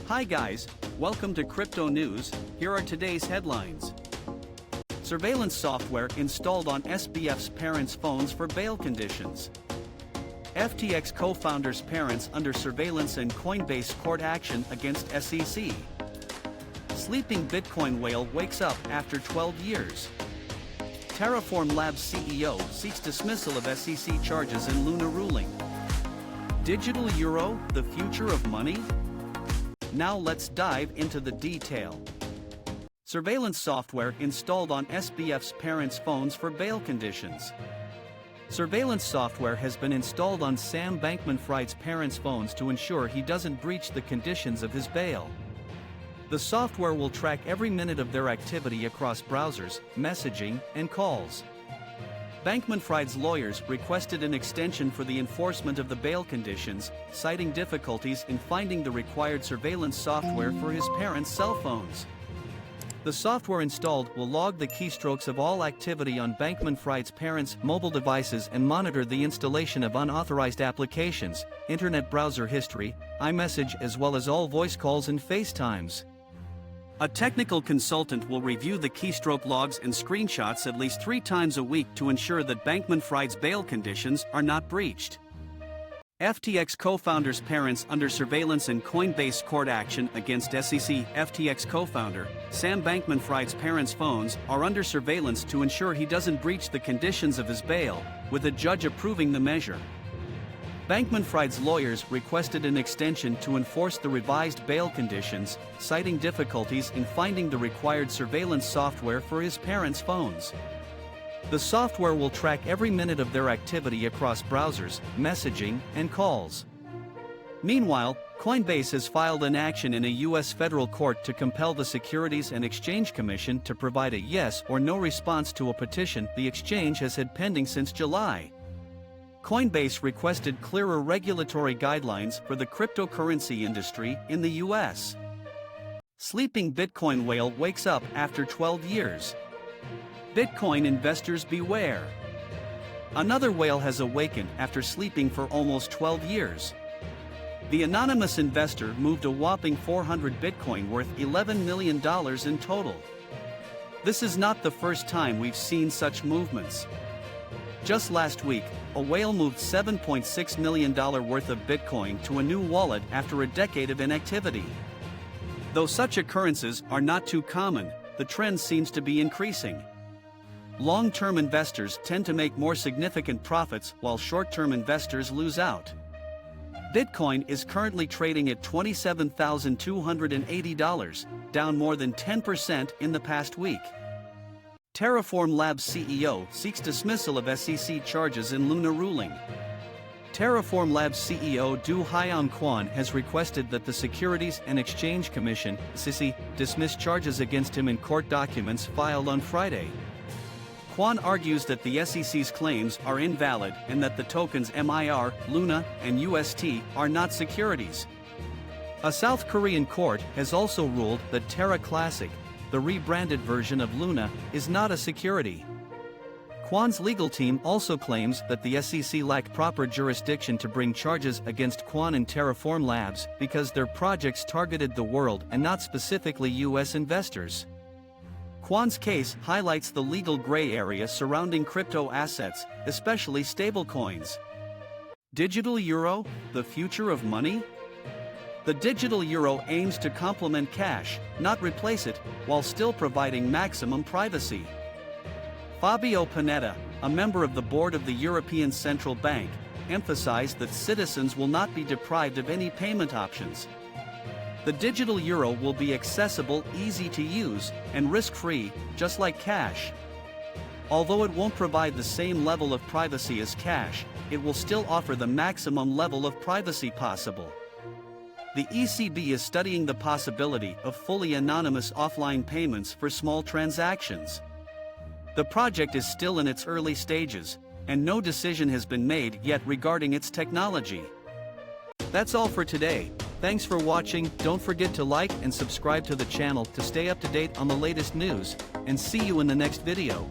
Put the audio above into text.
Hi guys, welcome to Crypto News. Here are today's headlines. Surveillance software installed on SBF's parents' phones for bail conditions. FTX co-founders' parents under surveillance and Coinbase court action against SEC. Sleeping Bitcoin whale wakes up after 12 years. Terraform Labs CEO seeks dismissal of SEC charges in Luna ruling. Digital euro, the future of money? Now let's dive into the detail. Surveillance software installed on SBF's parents' phones for bail conditions. Surveillance software has been installed on Sam Bankman-Fried's parents' phones to ensure he doesn't breach the conditions of his bail. The software will track every minute of their activity across browsers, messaging, and calls. Bankman-Fried's lawyers requested an extension for the enforcement of the bail conditions, citing difficulties in finding the required surveillance software for his parents' cell phones. The software installed will log the keystrokes of all activity on Bankman-Fried's parents' mobile devices and monitor the installation of unauthorized applications, internet browser history, iMessage, as well as all voice calls and FaceTimes. A technical consultant will review the keystroke logs and screenshots at least 3 times a week to ensure that Bankman-Fried's bail conditions are not breached. FTX co-founders' parents under surveillance and Coinbase court action against SEC. FTX co-founder, Sam Bankman-Fried's parents' phones are under surveillance to ensure he doesn't breach the conditions of his bail, with a judge approving the measure. Bankman-Fried's lawyers requested an extension to enforce the revised bail conditions, citing difficulties in finding the required surveillance software for his parents' phones. The software will track every minute of their activity across browsers, messaging, and calls. Meanwhile, Coinbase has filed an action in a U.S. federal court to compel the Securities and Exchange Commission to provide a yes or no response to a petition the exchange has had pending since July. Coinbase requested clearer regulatory guidelines for the cryptocurrency industry in the U.S. Sleeping Bitcoin whale wakes up after 12 years. Bitcoin investors beware. Another whale has awakened after sleeping for almost 12 years. The anonymous investor moved a whopping 400 Bitcoin worth $11 million in total. This is not the first time we've seen such movements. Just last week, a whale moved $7.6 million worth of Bitcoin to a new wallet after a decade of inactivity. Though such occurrences are not too common, the trend seems to be increasing. Long-term investors tend to make more significant profits while short-term investors lose out. Bitcoin is currently trading at $27,280, down more than 10% in the past week. Terraform Labs CEO seeks dismissal of SEC charges in Luna ruling. Terraform Labs CEO Du Haiyan Quan has requested that the Securities and Exchange Commission, SEC, dismiss charges against him in court documents filed on Friday. Quan argues that the SEC's claims are invalid and that the tokens MIR, Luna, and UST are not securities. A South Korean court has also ruled that Terra Classic, the rebranded version of Luna, is not a security. Quan's legal team also claims that the SEC lacked proper jurisdiction to bring charges against Quan and Terraform Labs because their projects targeted the world and not specifically U.S. investors. Quan's case highlights the legal gray area surrounding crypto assets, especially stablecoins. Digital euro, the future of money? The digital euro aims to complement cash, not replace it, while still providing maximum privacy. Fabio Panetta, a member of the board of the European Central Bank, emphasized that citizens will not be deprived of any payment options. The digital euro will be accessible, easy to use, and risk-free, just like cash. Although it won't provide the same level of privacy as cash, it will still offer the maximum level of privacy possible. The ECB is studying the possibility of fully anonymous offline payments for small transactions. The project is still in its early stages, and no decision has been made yet regarding its technology. That's all for today. Thanks for watching. Don't forget to like and subscribe to the channel to stay up to date on the latest news, and see you in the next video.